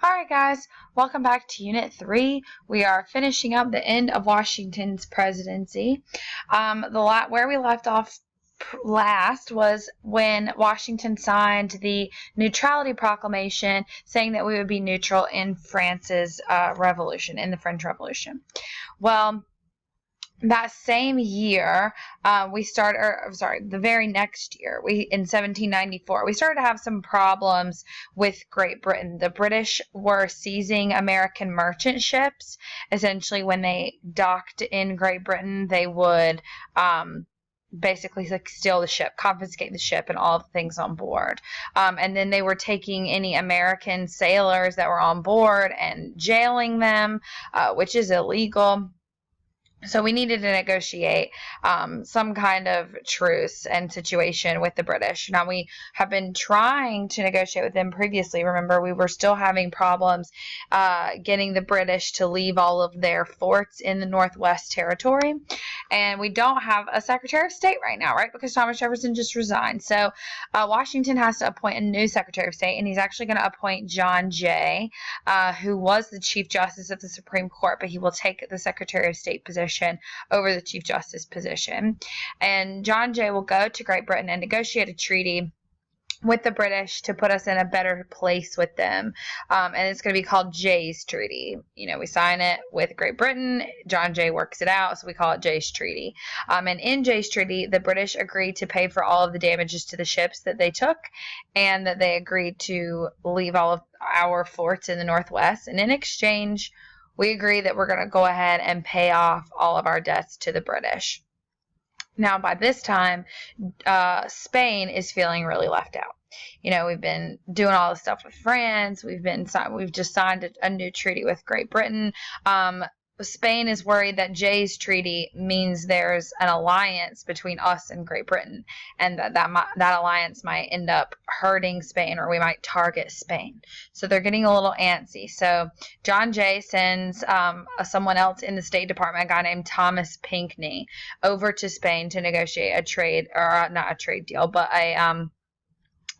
Alright guys, welcome back to Unit 3. We are finishing up the end of Washington's presidency. Where we left off last was when Washington signed the Neutrality Proclamation saying that we would be neutral in France's revolution, in the French Revolution. Well, that same year, the very next year, in 1794, we started to have some problems with Great Britain. The British were seizing American merchant ships. Essentially, when they docked in Great Britain, they would basically steal the ship, confiscate the ship and all the things on board. And then they were taking any American sailors that were on board and jailing them, which is illegal. So we needed to negotiate some kind of truce and situation with the British. Now, we have been trying to negotiate with them previously. Remember, we were still having problems getting the British to leave all of their forts in the Northwest Territory. And we don't have a Secretary of State right now, right? Because Thomas Jefferson just resigned. So Washington has to appoint a new Secretary of State, and he's actually going to appoint John Jay, who was the Chief Justice of the Supreme Court, but he will take the Secretary of State position over the Chief Justice position. And John Jay will go to Great Britain and negotiate a treaty with the British to put us in a better place with them. And it's going to be called Jay's Treaty. You know, we sign it with Great Britain. John Jay works it out, so we call it Jay's Treaty. And in Jay's Treaty, the British agreed to pay for all of the damages to the ships that they took, and that they agreed to leave all of our forts in the Northwest. And in exchange, we agree that we're going to go ahead and pay off all of our debts to the British. Now, by this time, Spain is feeling really left out. You know, we've been doing all this stuff with France. We've just signed a new treaty with Great Britain. Spain is worried that Jay's Treaty means there's an alliance between us and Great Britain, and that alliance might end up hurting Spain, or we might target Spain. So they're getting a little antsy. So John Jay sends someone else in the State Department, a guy named Thomas Pinckney, over to Spain to negotiate a trade, or not a trade deal, but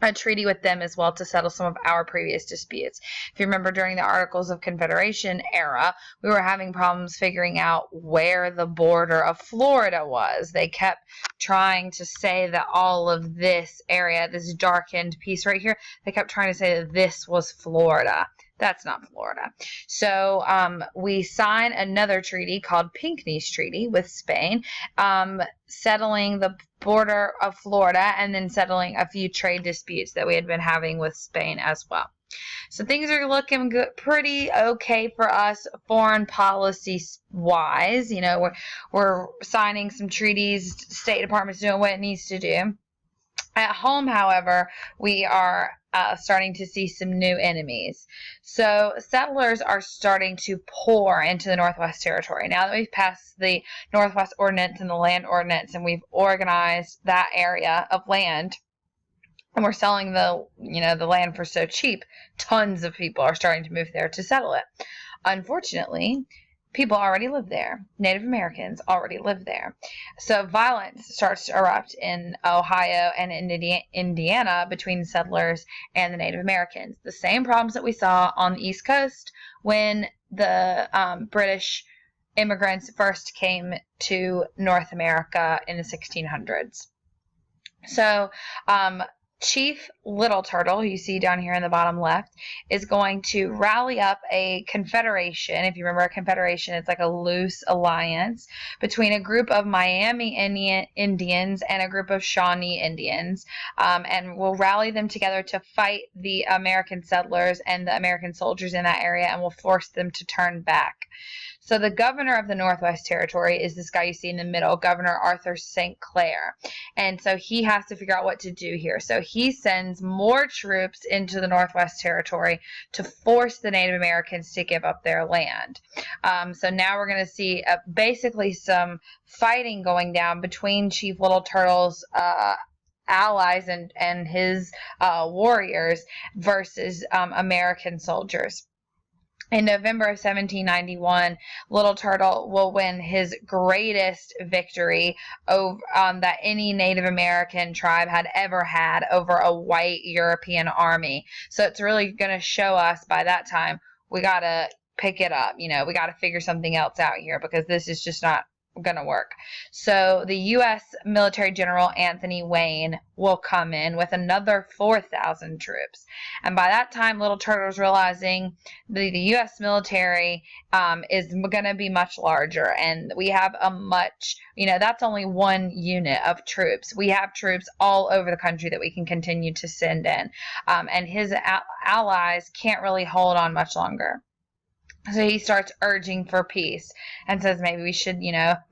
a treaty with them as well to settle some of our previous disputes. If you remember, during the Articles of Confederation era, we were having problems figuring out where the border of Florida was. They kept trying to say that all of this area, this darkened piece right here, they kept trying to say that this was Florida. That's not Florida. So we sign another treaty called Pinckney's Treaty with Spain, settling the border of Florida and then settling a few trade disputes that we had been having with Spain as well. So things are looking good, pretty okay for us foreign policy wise. You know, we're signing some treaties, State Department's doing what it needs to do. At home, however, we are starting to see some new enemies. So settlers are starting to pour into the Northwest Territory. Now that we've passed the Northwest Ordinance and the Land Ordinance, and we've organized that area of land, and we're selling the land for so cheap, tons of people are starting to move there to settle it. Unfortunately, people already live there. Native Americans already live there. So violence starts to erupt in Ohio and in Indiana between the settlers and the Native Americans. The same problems that we saw on the East Coast when the British immigrants first came to North America in the 1600s. So Chief Little Turtle, who you see down here in the bottom left, is going to rally up a confederation. If you remember, a confederation, it's like a loose alliance between a group of Miami Indians and a group of Shawnee Indians, and will rally them together to fight the American settlers and the American soldiers in that area, and will force them to turn back. So the governor of the Northwest Territory is this guy you see in the middle, Governor Arthur St. Clair. And so he has to figure out what to do here. So he sends more troops into the Northwest Territory to force the Native Americans to give up their land. So now we're going to see basically some fighting going down between Chief Little Turtle's allies and his warriors versus American soldiers. In November of 1791, Little Turtle will win his greatest victory over that any Native American tribe had ever had over a white European army. So it's really going to show us by that time we got to pick it up. We got to figure something else out here, because this is just not going to work. So the U.S. military general Anthony Wayne will come in with another 4,000 troops. And by that time, Little Turtle's realizing the U.S. military is going to be much larger. And we have a much, that's only one unit of troops. We have troops all over the country that we can continue to send in. And his allies can't really hold on much longer. So he starts urging for peace and says maybe we should,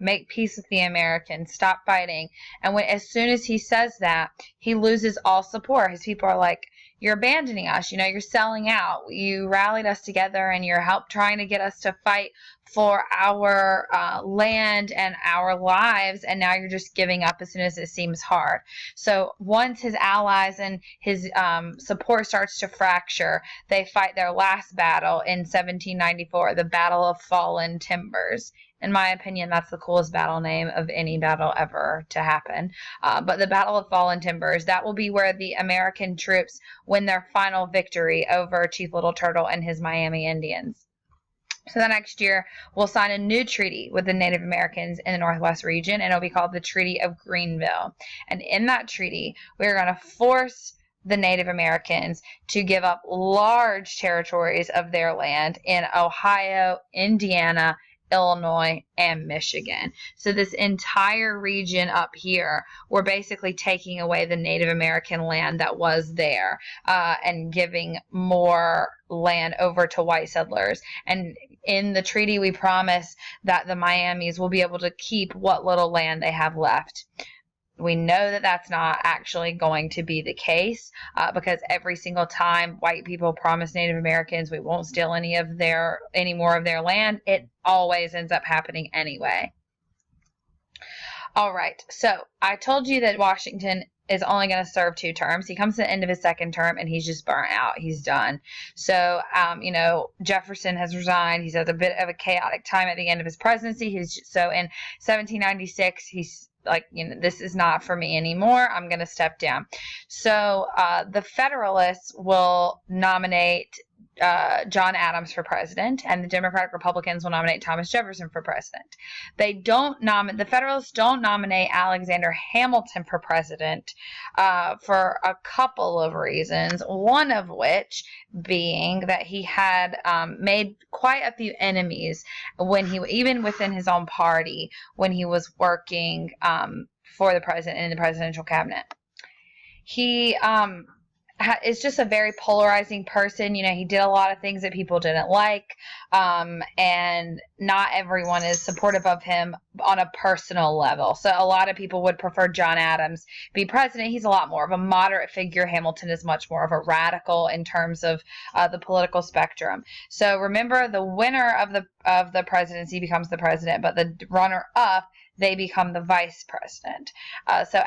make peace with the Americans, stop fighting. And as soon as he says that, he loses all support. His people are like, you're abandoning us, you're selling out. You rallied us together and you're trying to get us to fight for our land and our lives, and now you're just giving up as soon as it seems hard. So once his allies and his support starts to fracture, they fight their last battle in 1794, the Battle of Fallen Timbers. In my opinion, that's the coolest battle name of any battle ever to happen. But the Battle of Fallen Timbers, that will be where the American troops win their final victory over Chief Little Turtle and his Miami Indians. So the next year, we'll sign a new treaty with the Native Americans in the Northwest region, and it'll be called the Treaty of Greenville. And in that treaty, we're going to force the Native Americans to give up large territories of their land in Ohio, Indiana, Illinois, and Michigan. So this entire region up here, we're basically taking away the Native American land that was there and giving more land over to white settlers. And in the treaty, we promise that the Miamis will be able to keep what little land they have left. We know that that's not actually going to be the case because every single time white people promise Native Americans we won't steal any more of their land, it always ends up happening anyway. All right, so I told you that Washington is only going to serve 2 terms. He comes to the end of his 2nd term and he's just burnt out. He's done. So, Jefferson has resigned. He's at a bit of a chaotic time at the end of his presidency. So in 1796, he's like, this is not for me anymore. I'm going to step down. So the Federalists will nominate John Adams for president, and the Democratic Republicans will nominate Thomas Jefferson for president. The Federalists don't nominate Alexander Hamilton for president for a couple of reasons, one of which being that he had made quite a few enemies even within his own party when he was working for the president in the presidential cabinet. He is just a very polarizing person. He did a lot of things that people didn't like, and not everyone is supportive of him on a personal level. So a lot of people would prefer John Adams be president. He's a lot more of a moderate figure. Hamilton is much more of a radical in terms of the political spectrum. So remember, the winner of the presidency becomes the president, but the runner-up, they become the vice president. So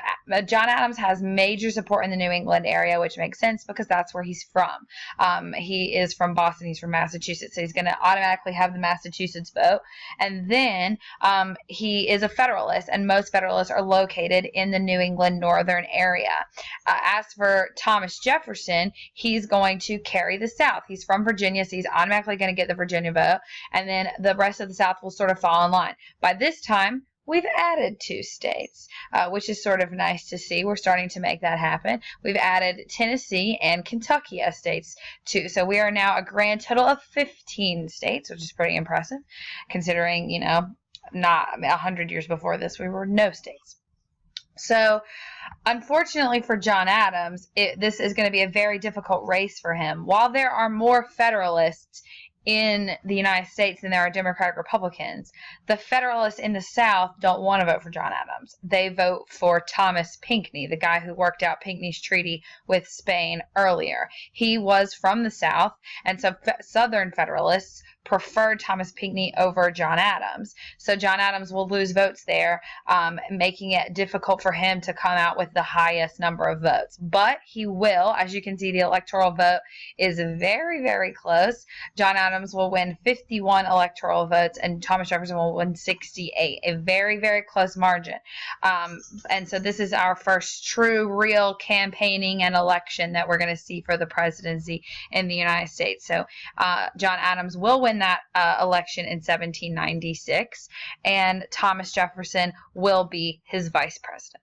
John Adams has major support in the New England area, which makes sense because that's where he's from. He is from Boston. He's from Massachusetts. So he's going to automatically have the Massachusetts vote. And then he is a Federalist, and most Federalists are located in the New England northern area. As for Thomas Jefferson, he's going to carry the South. He's from Virginia, so he's automatically going to get the Virginia vote. And then the rest of the South will sort of fall in line. By this time, we've added 2 states, which is sort of nice to see. We're starting to make that happen. We've added Tennessee and Kentucky as states, too. So we are now a grand total of 15 states, which is pretty impressive, considering, not 100 years before this, we were no states. So, unfortunately for John Adams, this is going to be a very difficult race for him. While there are more Federalists in the United States than there are Democratic Republicans, the Federalists in the South don't want to vote for John Adams. They vote for Thomas Pinckney, the guy who worked out Pinckney's treaty with Spain earlier. He was from the South, and so Southern Federalists preferred Thomas Pinckney over John Adams. So John Adams will lose votes there, making it difficult for him to come out with the highest number of votes. But he will. As you can see, the electoral vote is very, very close. John Adams Adams will win 51 electoral votes, and Thomas Jefferson will win 68. A very, very close margin. And so this is our first true, real campaigning and election that we're going to see for the presidency in the United States. So John Adams will win that election in 1796, and Thomas Jefferson will be his vice president.